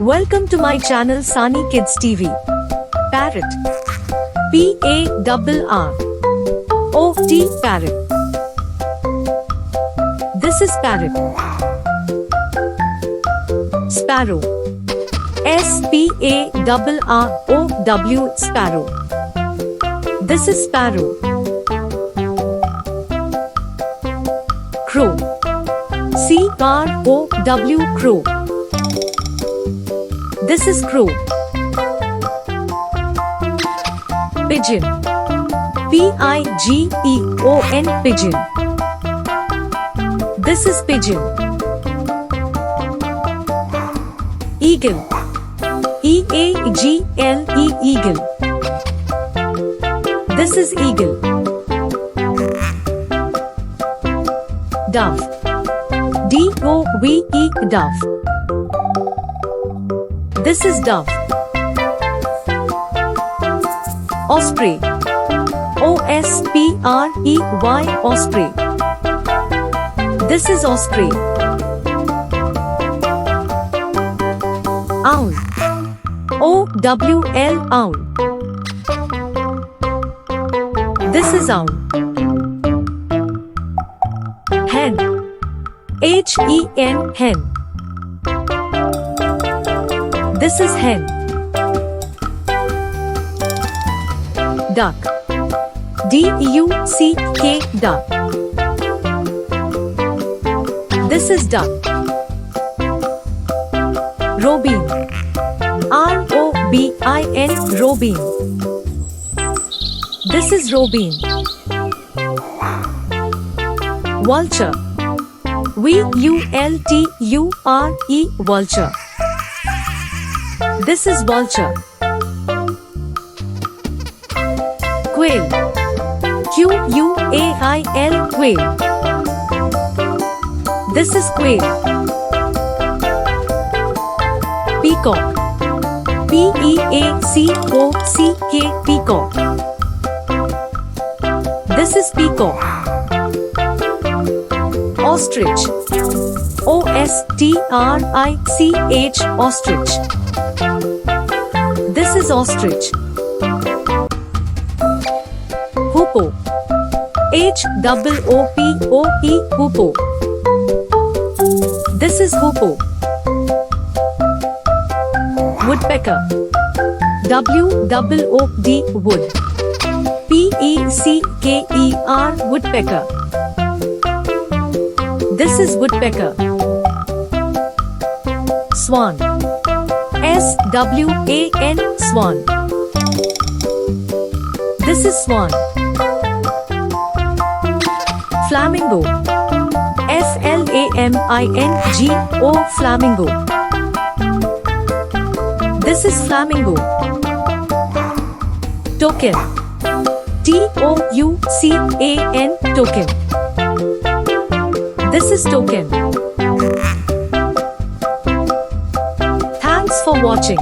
Welcome to my channel Sani Kids TV. Parrot. P-A-R-R-O-T Parrot. This is parrot. Sparrow. S-P-A-R-R-O-W Sparrow. This is sparrow. Crow. C-R-O-W Crow. This is crow. Pigeon. P-I-G-E-O-N Pigeon. This is pigeon. Eagle. E-A-G-L-E Eagle. This is eagle. Dove. D-O-V-E Dove. This is dove. Osprey. O-S-P-R-E-Y Osprey. This is osprey. Owl. O-W-L Owl. This is owl. Hen. H-E-N Hen. This is hen. Duck. D-U-C-K Duck. This is duck. Robin. R-O-B-I-N Robin. This is robin. Vulture. V-U-L-T-U-R-E Vulture. This is vulture. Quail. Q-U-A-I-L Quail. This is quail. Peacock. P-E-A-C-O-C-K Peacock. This is peacock. Ostrich. O-S-T-R-I-C-H Ostrich. This is ostrich. Hoopoe. H-O-O-P-O-E Hoopoe. This is hoopoe. Woodpecker. W-O-O-D Wood. P-E-C-K-E-R Woodpecker. This is woodpecker. Swan. S-W-A-N Swan. This is swan. Flamingo. F-L-A-M-I-N-G-O Flamingo. This is flamingo. Toucan. T-O-U-C-A-N Toucan. This is toucan. Thanks for watching.